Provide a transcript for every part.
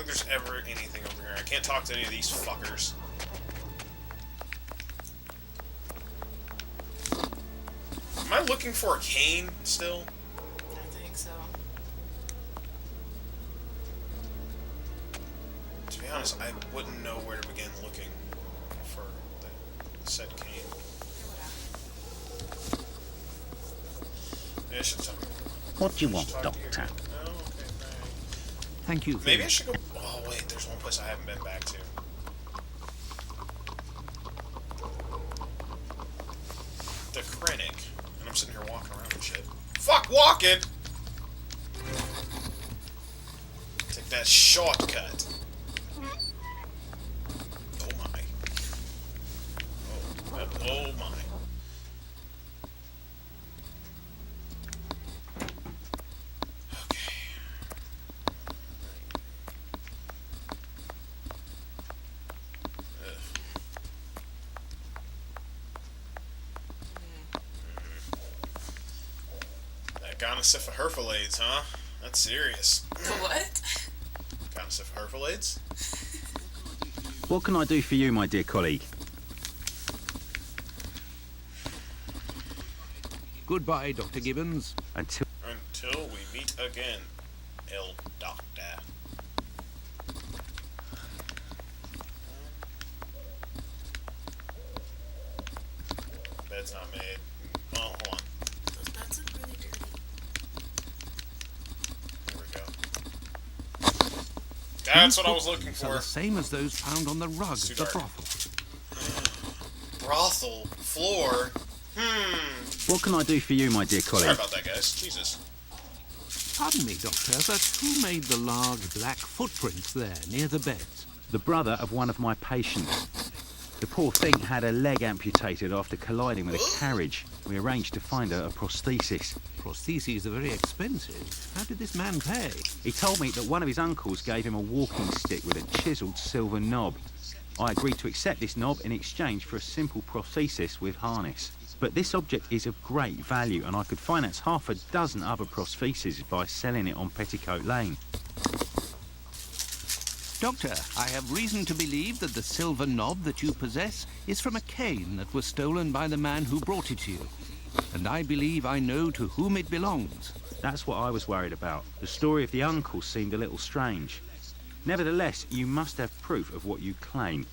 there's ever anything over here. I can't talk to any of these fuckers. Am I looking for a cane still? I think so. To be honest, I wouldn't know where to begin looking for the said cane. Maybe I should talk. What do you want, Doctor? Oh, okay, Thank you. maybe I should go. Oh wait, there's one place I haven't been back to. The Krennic. And I'm sitting here walking around and shit. Fuck walking! Take that shortcut. Oh my. Oh my. Okay. That gonosyphiherphalades, huh? That's serious. What? Gonosyphiherphalades? What can I do for you, my dear colleague? Goodbye, Dr. Gibbons. Until we meet again, El Doctor. Bed's not made. Oh, hold on. Those beds look really dirty. Here we go. That's what I was looking These are for. the same as those found on the rug It's at too the dark. brothel. Brothel floor. What can I do for you, my dear Sorry colleague? about that, guys. Jesus. Pardon me, Doctor, but who made the large black footprints there near the beds? The brother of one of my patients. The poor thing had a leg amputated after colliding with a carriage. We arranged to find her a prosthesis. Prostheses are very expensive. How did this man pay? He told me that one of his uncles gave him a walking stick with a chiselled silver knob. I agreed to accept this knob in exchange for a simple prosthesis with harness. But this object is of great value, and I could finance half a dozen other prostheses by selling it on Petticoat Lane. Doctor, I have reason to believe that the silver knob that you possess is from a cane that was stolen by the man who brought it to you. And I believe I know to whom it belongs. That's what I was worried about. The story of the uncle seemed a little strange. Nevertheless, you must have proof of what you claim.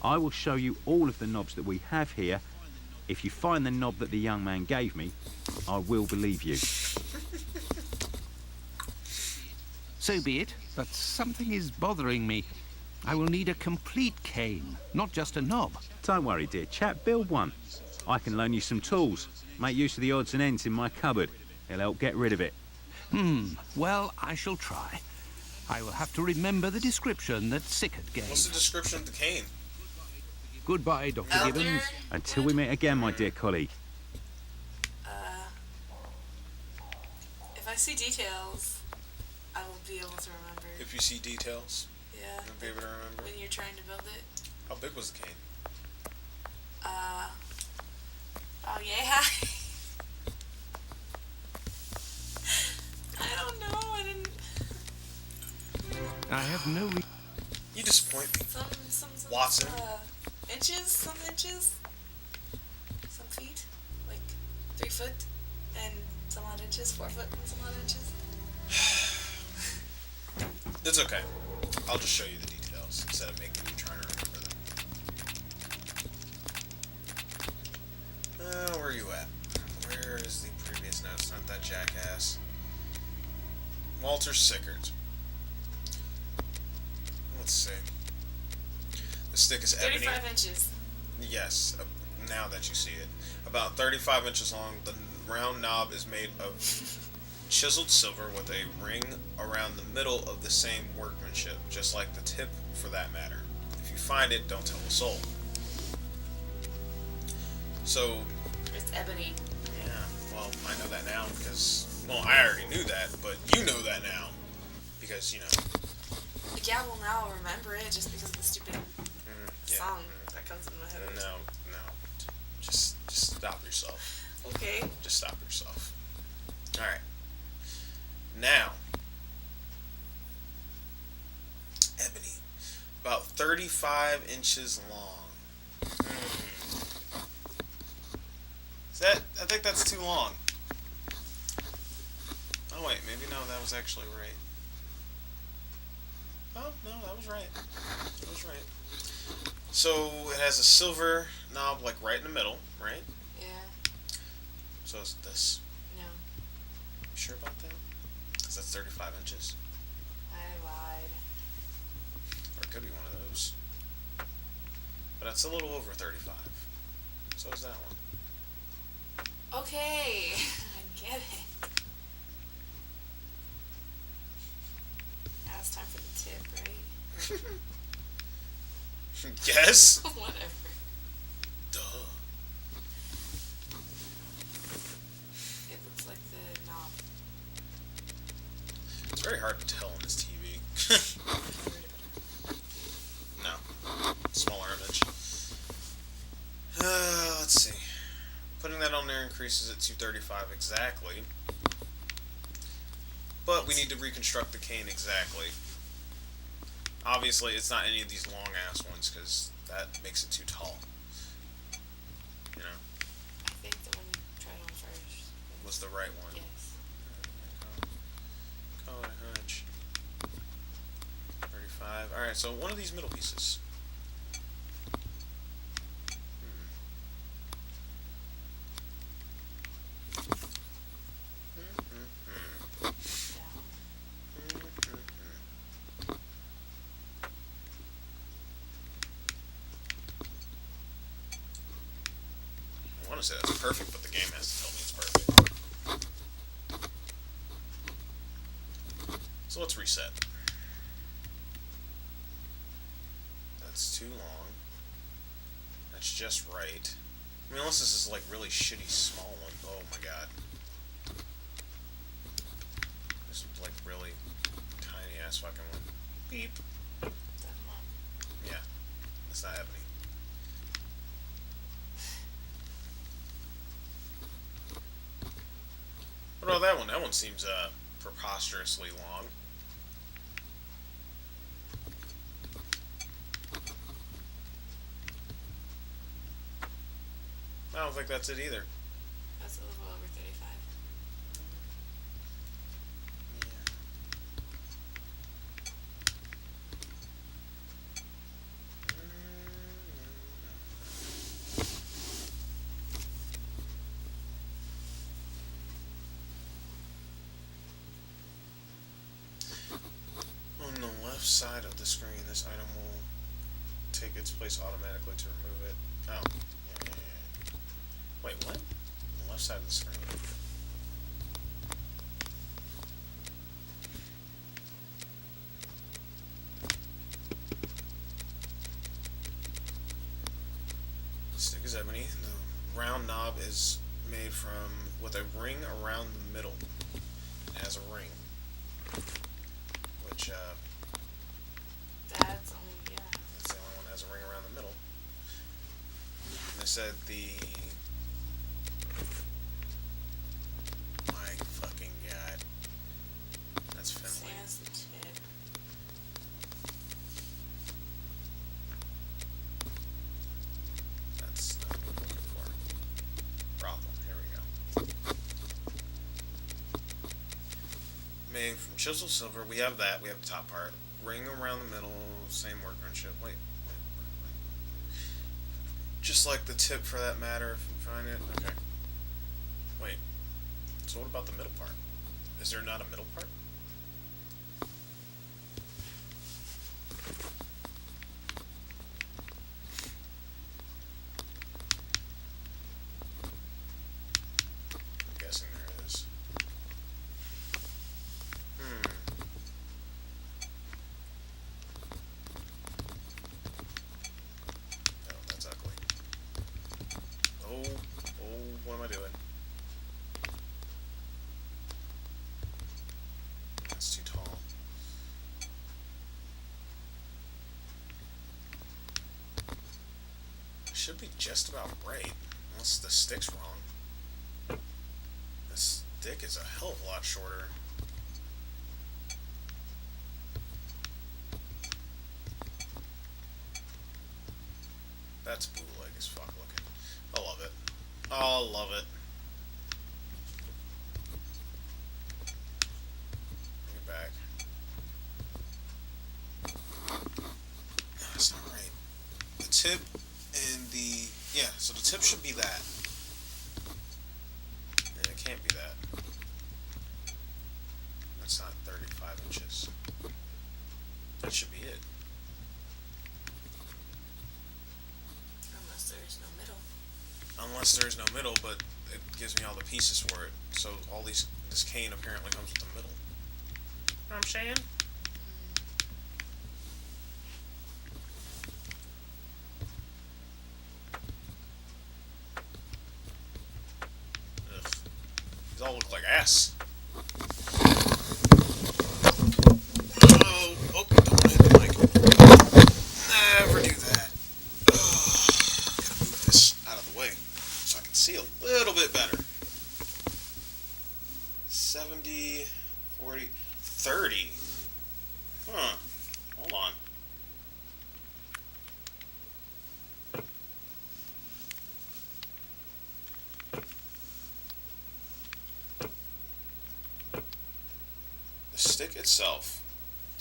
I will show you all of the knobs that we have here. If you find the knob that the young man gave me, I will believe you. So be it, but something is bothering me. I will need a complete cane, not just a knob. Don't worry, dear chap, build one. I can loan you some tools. Make use of the odds and ends in my cupboard. It'll help get rid of it. Well, I shall try. I will have to remember the description that Sickert gave. What's the description of the cane? Goodbye, Dr. Elder? Gibbons. Until we meet again, my dear colleague. If I see details, I will be able to remember. If you see details, Yeah. you'll be able to remember. When you're trying to build it. How big was the cane? Oh yeah. I don't know. I didn't. I have no You disappoint me. Some Watson? Inches? Some inches? Some feet? Like 3 foot and some odd inches? 4 foot and some odd inches? It's okay. I'll just show you the details instead of making you try to remember them. Where are you at? Where is the previous note? It's not that jackass. Walter Sickert. Let's see. The stick is ebony. 35 inches. Yes, now that you see it. About 35 inches long, the round knob is made of chiseled silver with a ring around the middle of the same workmanship, just like the tip for that matter. If you find it, don't tell a soul. So, It's ebony. yeah, well, I know that now because, well, I already knew that, but you know that now. Because, you know. Yeah, well now I'll remember it just because of the stupid song that comes in my head. No. Just stop yourself. Okay. Just stop yourself. Alright. Now, 35 inches long. Is that? I think that's too long. Oh wait, maybe no, that was actually right. Oh, no, that was right. That was right. So it has a silver knob like right in the middle, right? Yeah. So is this. No. You sure about that? Because that's 35 inches. I lied. Or it could be one of those. But it's a little over 35. So is that one. Okay. I get it. Now it's time for the tip, right? Yes? Whatever. Duh. It looks like the knob. It's very hard to tell on this TV. No. Smaller image. Let's see. Putting that on there increases it to 35 exactly. But we need to reconstruct the cane exactly. Obviously, it's not any of these long-ass ones, because that makes it too tall. You know? I think the one you tried on first. Was the right one. Yes. Call it a hunch. 35. Alright, so one of these middle pieces. Down. I want to say that's perfect, but the game has to tell me it's perfect. So let's reset. That's too long. That's just right. I mean, unless this is like really shitty small one. Oh my god. This is like really tiny ass fucking one. Beep. That one. Yeah. It's not happening. What about that one? That one seems preposterously long. I don't think that's it either. That's a little over 35. On the left side of the screen, this item will take its place automatically to remove it. Oh. Yeah. Wait, what? On the left side of the screen. Stick is ebony. The round knob is made from with a ring around the middle. It has a ring. Which, That's only, yeah. that's the only one that has a ring around the middle. And they said my fucking god. That's Same Finley. as the tip. That's not what I'm looking for. Problem. Here we go. Made from chiseled silver. We have that. We have the top part. Ring around the middle. Same workmanship. Wait. Just like the tip for that matter, if you find it. Okay. Wait. So what about the middle part? Is there not a middle part? I'm guessing there is. Oh, that's ugly. Oh, what am I doing? That's too tall. Should be just about right, unless the stick's wrong. This stick is a hell of a lot shorter. That's bootleg as fuck looking. I love it. I love it. Bring it back. No, that's not right. The tip and the... Yeah, so the tip should be that. And it can't be that. That's not 35 inches. That should be it. Unless there is no middle. Unless there's no middle, but it gives me all the pieces for it. So all this cane apparently comes with the middle. You know what I'm saying? Ugh. These all look like ass. Oh, don't hit the mic. Never do that. Gotta move this out of the way so I can see a little bit better. 70, 40, 30. Huh. Hold on. The stick itself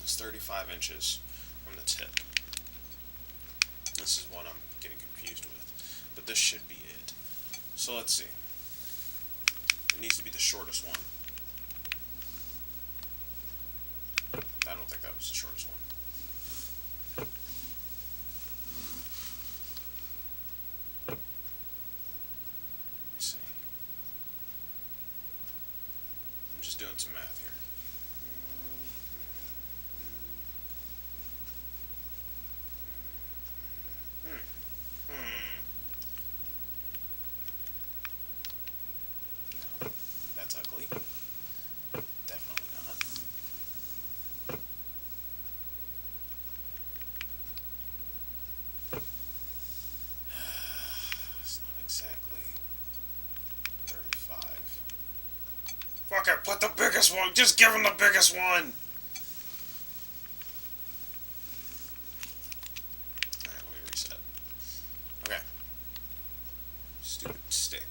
is 35 inches from the tip. This is what I'm getting confused with. But this should be it. So let's see. It needs to be the shortest one. I don't think that was the shortest one. Let me see. I'm just doing some math here. No, that's ugly. Definitely not. It's not exactly 35. Fuck it, put the biggest one. Just give him the biggest one. Alright, let me reset. Okay. Stupid stick.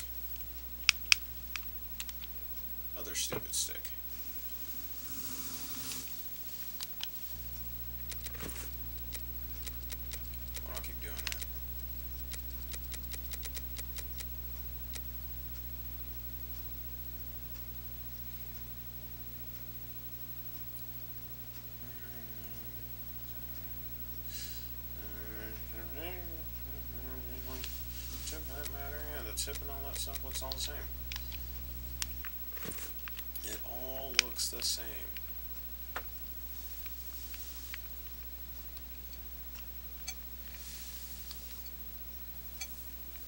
Other stupid stick. Why do I keep doing that? The tip and all that stuff looks all the same. It all looks the same.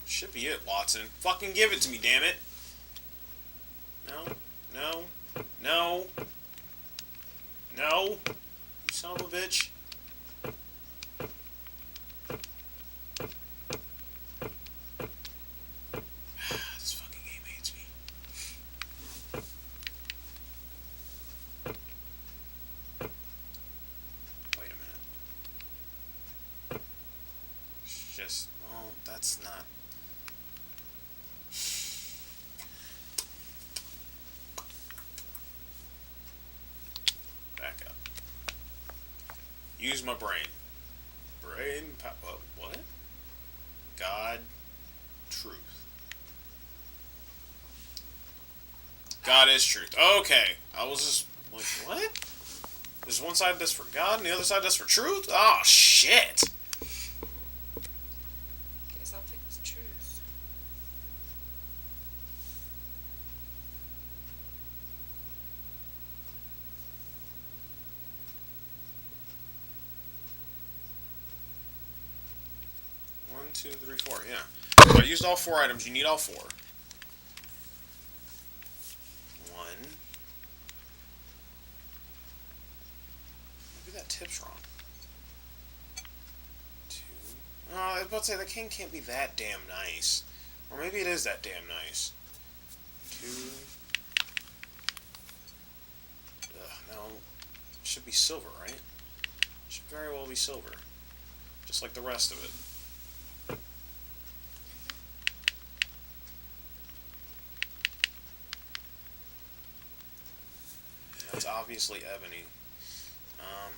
Should be it, Watson. Fucking give it to me, damn it. No, no, no, no. You son of a bitch. This fucking game hates me. Wait a minute. It's just, well, that's not. Back up. Use my brain. What? God. Truth. God is truth. Okay. I was just like, what? There's one side that's for God and the other side that's for truth? Oh, shit. Guess I'll pick the truth. One, two, three, four. Yeah. So I used all 4 items. You need all 4. 1. Maybe that tip's wrong. 2. Oh, I was about to say, the king can't be that damn nice. Or maybe it is that damn nice. 2. No. It should be silver, right? Should very well be silver. Just like the rest of it. That's obviously ebony. Um,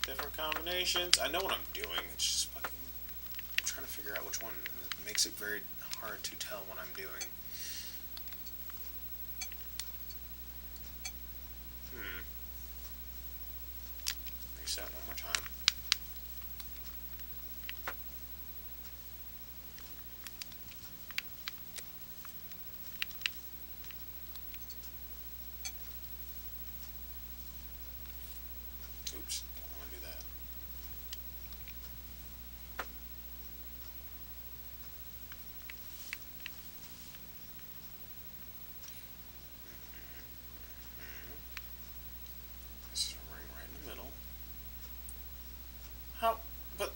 different combinations. I know what I'm doing. It's just fucking. I'm trying to figure out which one. It makes it very hard to tell what I'm doing. Reset one more time. Oops, don't want to do that. This is a ring right in the middle. How? But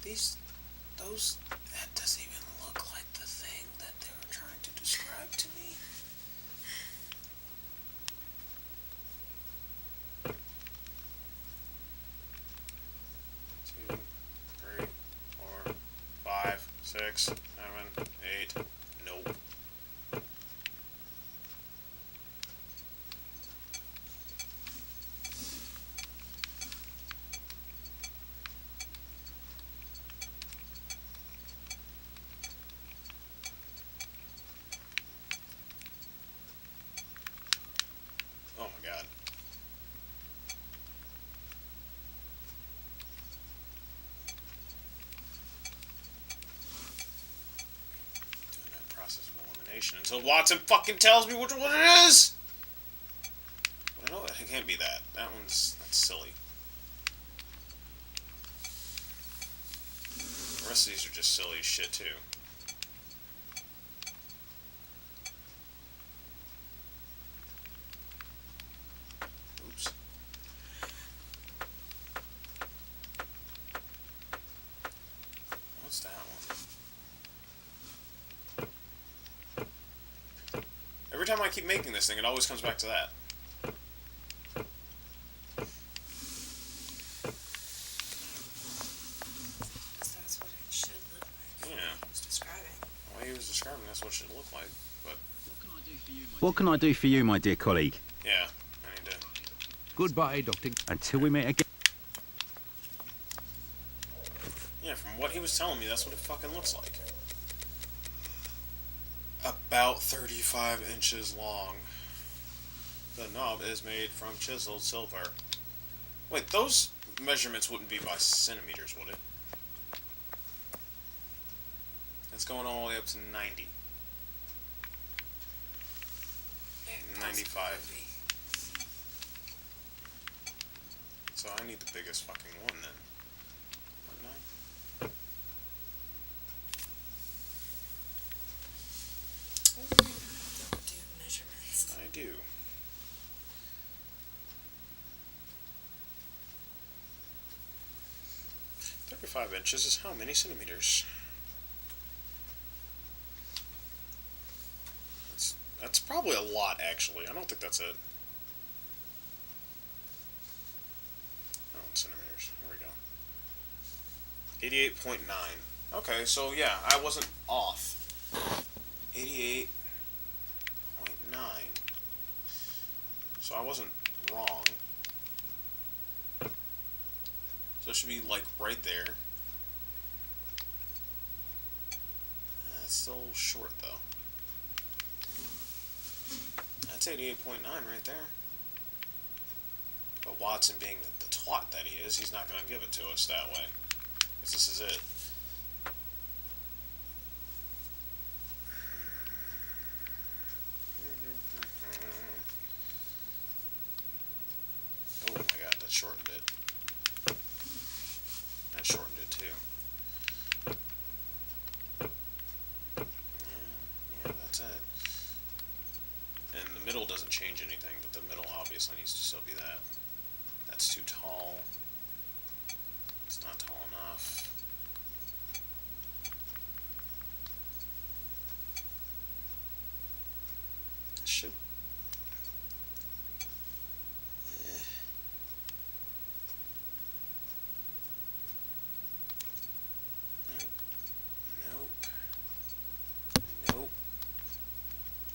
that doesn't even look like the thing that they were trying to describe to me. Two, three, 4, 5, 6, 7, 8. Nope. Oh my god. Doing that process of elimination until Watson fucking tells me which one it is! But I know it can't be that. That's silly. The rest of these are just silly as shit too. Oops. What's that one? Every time I keep making this thing, it always comes back to that. That's what it should look like. Yeah. He was describing. The way he was describing, that's what it should look like. But What can I do for you, my dear colleague? yeah, I need to. Goodbye, Dr. Until we meet again. Yeah, from what he was telling me, that's what it fucking looks like. About 35 inches long. The knob is made from chiseled silver. Wait, those measurements wouldn't be by centimeters, would it? It's going all the way up to 90. 95. So I need the biggest fucking one then. Wouldn't I? Don't do measurements. I do. "35 inches is how many centimeters?" That's probably a lot, actually. I don't think that's it. Oh, centimeters. Here we go. 88.9. Okay, so yeah, I wasn't off. 88.9. So I wasn't wrong. So it should be like right there. It's still a little short though. That's 88.9 right there. But Watson, being the twat that he is, he's not going to give it to us that way. Because this is it. Oh my god, that shortened it. That shortened it too. Yeah, that's it. And the middle doesn't change anything, but the middle obviously needs to still be that. That's too tall. It's not tall enough. Should.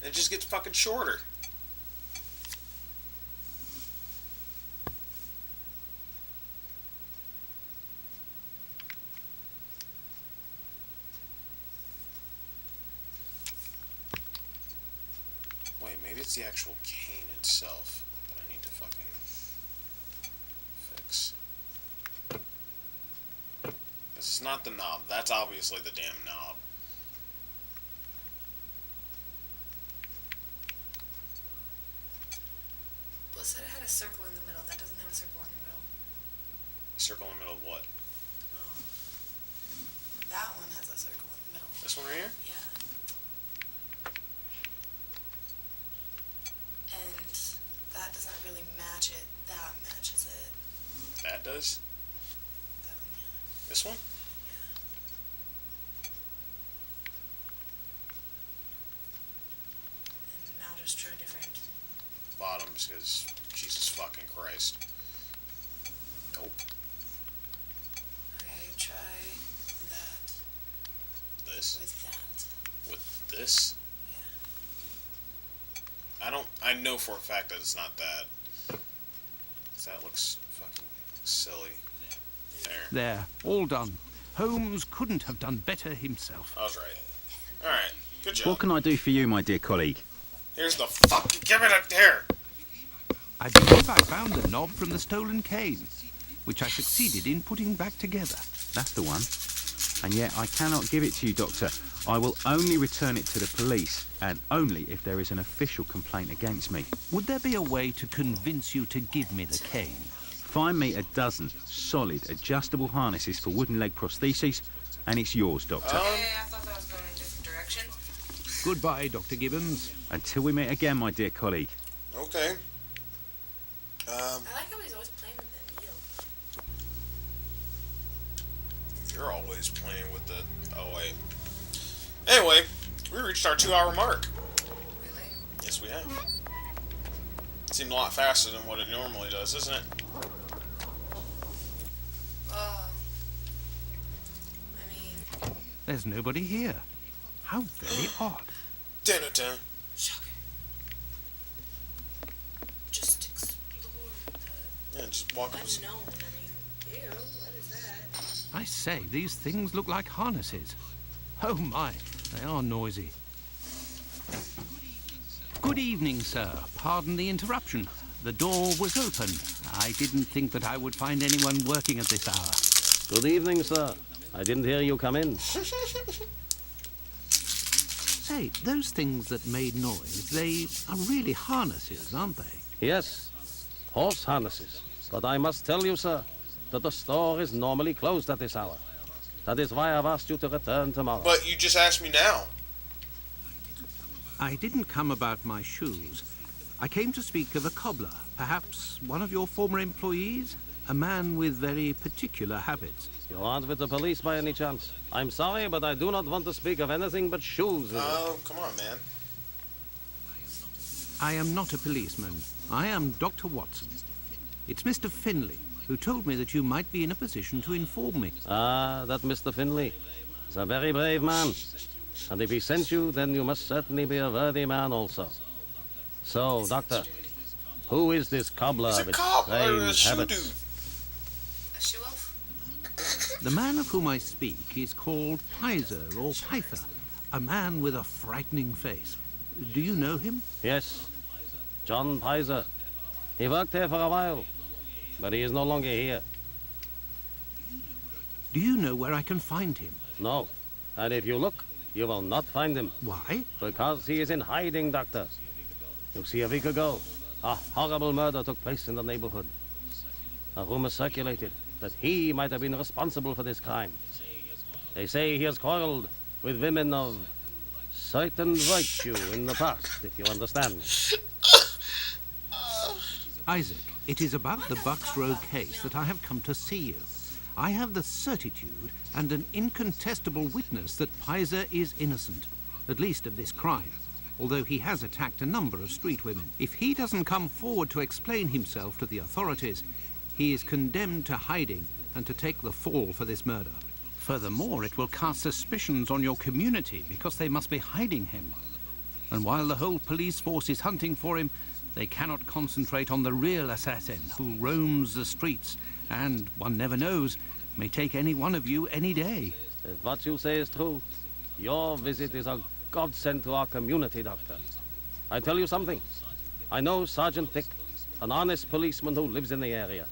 And it just gets fucking shorter. Wait, maybe it's the actual cane itself that I need to fucking fix. This is not the knob. That's obviously the damn knob. Well, it said it had a circle in the middle. That doesn't have a circle in the middle. A circle in the middle of what? No. That one has a circle in the middle. This one right here? Yeah. And that doesn't really match it. That matches it. That does? That one, yeah. This one? Yeah. And now just try different. Bottoms, because Jesus fucking Christ. Nope. Okay, try that This? with that. With this? Yeah. I know for a fact that it's not that. 'Cause that looks fucking silly. There. There, all done. Holmes couldn't have done better himself. I was right. Alright, good job. What can I do for you, my dear colleague? Here's the fucking. Give me that hair! I believe I found the knob from the stolen cane, which I succeeded in putting back together. That's the one. And yet I cannot give it to you, Doctor. I will only return it to the police, and only if there is an official complaint against me. Would there be a way to convince you to give me the cane? Find me a dozen solid adjustable harnesses for wooden leg prostheses, and it's yours, Doctor. Hey, I thought that was going in a different direction. Goodbye, Dr. Gibbons. Until we meet again, my dear colleague. Okay. I like how he's always playing with the needle. You're always playing with the. Oh, wait. Anyway, we reached our 2-hour mark. Really? Yes, we have. Seemed a lot faster than what it normally does, isn't it? I mean, There's nobody here. How very odd. Dun-dun-dun. shocking. Just explore the Yeah, just walk up. unknown. I mean, ew, what is that? I say, these things look like harnesses. Oh my, they are noisy. Good evening, sir. Pardon the interruption. The door was open. I didn't think that I would find anyone working at this hour. Good evening, sir. I didn't hear you come in. Say, those things that made noise, they are really harnesses, aren't they? Yes, horse harnesses. But I must tell you, sir, that the store is normally closed at this hour. That is why I've asked you to return tomorrow. But you just asked me now. I didn't come about my shoes. I came to speak of a cobbler, perhaps one of your former employees? A man with very particular habits. You aren't with the police by any chance? I'm sorry, but I do not want to speak of anything but shoes. Oh, come on, man. I am not a policeman. I am Dr. Watson. It's Mr. Finley, who told me that you might be in a position to inform me. Ah, that Mr. Finley is a very brave man. And if he sent you, then you must certainly be a worthy man also. So, Doctor, who is this cobbler He's a with cobbler, a strange shoe habits? dude. A shoe elf? The man of whom I speak is called Pizer or Pyther, a man with a frightening face. Do you know him? Yes, John Pizer. He worked here for a while, but he is no longer here. Do you know where I can find him? No, and if you look, you will not find him, Why? because he is in hiding, Doctor. You see, a week ago, a horrible murder took place in the neighborhood. A rumor circulated that he might have been responsible for this crime. They say he has quarreled with women of certain virtue in the past, if you understand. Isaac, it is about the Bucks Row case that I have come to see you. I have the certitude and an incontestable witness that Pizer is innocent, at least of this crime, although he has attacked a number of street women. If he doesn't come forward to explain himself to the authorities, he is condemned to hiding and to take the fall for this murder. Furthermore, it will cast suspicions on your community because they must be hiding him. And while the whole police force is hunting for him, they cannot concentrate on the real assassin who roams the streets and, one never knows, may take any one of you any day. If what you say is true, your visit is a godsend to our community, Doctor. I tell you something. I know Sergeant Thick, an honest policeman who lives in the area.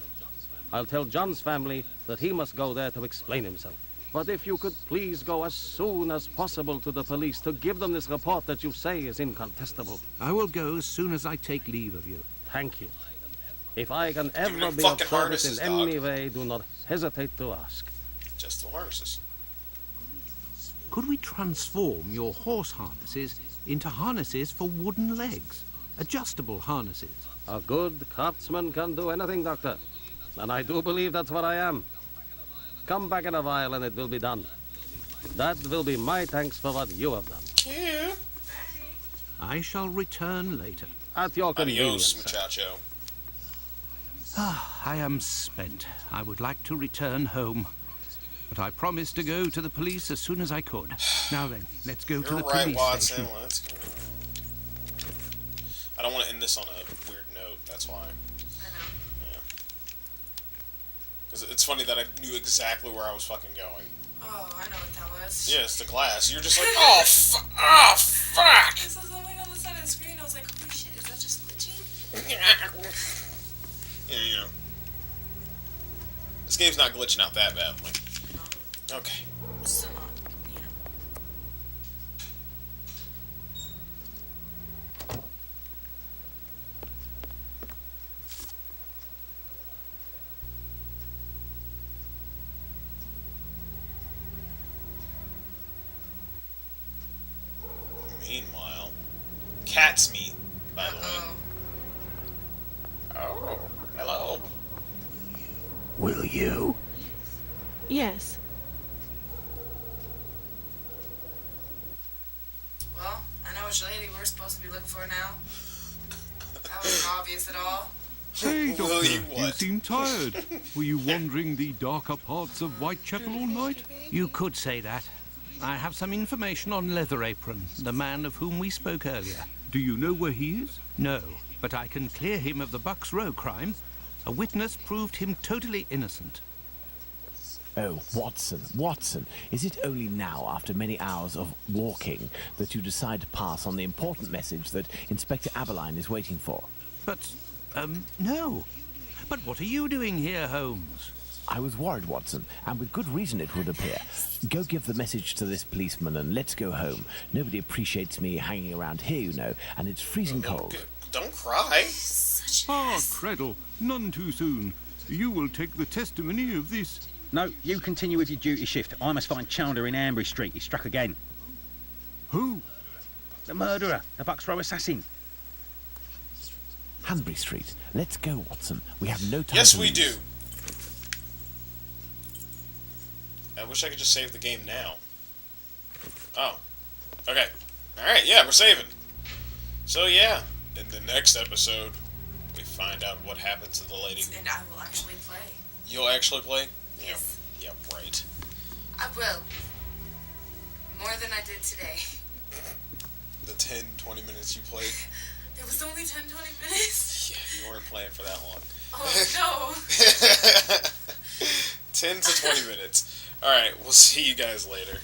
I'll tell John's family that he must go there to explain himself. But if you could please go as soon as possible to the police to give them this report that you say is incontestable. I will go as soon as I take leave of you. Thank you. If I can ever them be of fucking service harnesses, in any way, do not hesitate to ask. Just the harnesses. Could we transform your horse harnesses into harnesses for wooden legs? Adjustable harnesses. A good craftsman can do anything, Doctor. And I do believe that's what I am. Come back in a while and it will be done. That will be my thanks for what you have done. Cute. I shall return later. At your convenience, Adios, sir. muchacho. I am spent. I would like to return home. But I promised to go to the police as soon as I could. Now then, let's go to You're the right, police Watson. station. Let's go. I don't want to end this on a weird note. That's why. I know. Yeah. Because it's funny that I knew exactly where I was fucking going. Oh, I know what that was. Yeah, it's the glass. You're just like, oh, oh, fuck! I saw something on the side of the screen. I was like, holy shit, is that just glitching? Yeah, you know. This game's not glitching out that badly. No, Okay. it's still not, you know. Meanwhile, cat's meat, by the way. Uh-oh. Oh, hello. Will you? Yes. Well, I know which lady we're supposed to be looking for now. That wasn't obvious at all. Hey, Will Doctor, you you what? seem tired. Were you wandering the darker parts of Whitechapel all night? You could say that. I have some information on Leather Apron, the man of whom we spoke earlier. Do you know where he is? No, but I can clear him of the Bucks Row crime. A witness proved him totally innocent. Oh, Watson, is it only now, after many hours of walking, that you decide to pass on the important message that Inspector Aberline is waiting for? But, no. But what are you doing here, Holmes? I was worried, Watson, and with good reason it would appear. Go give the message to this policeman and let's go home. Nobody appreciates me hanging around here, you know, and it's freezing cold. Don't cry. Such Ah, Creddle, none too soon. You will take the testimony of this. No, you continue with your duty shift. I must find Chandler in Ambury Street. He's struck again. Who? The murderer, the Bucks Row assassin. Hanbury Street. Let's go, Watson. We have no time Yes, to we lose. do. I wish I could just save the game now. Oh. Okay. Alright, yeah, we're saving. So, yeah. In the next episode, we find out what happened to the lady. And I will actually play. You'll actually play? Yes. Yeah, right. I will. More than I did today. The 10, 20 minutes you played. It was only 10, 20 minutes. Yeah, you weren't playing for that long. Oh, no. 10 to 20 minutes. Alright, we'll see you guys later.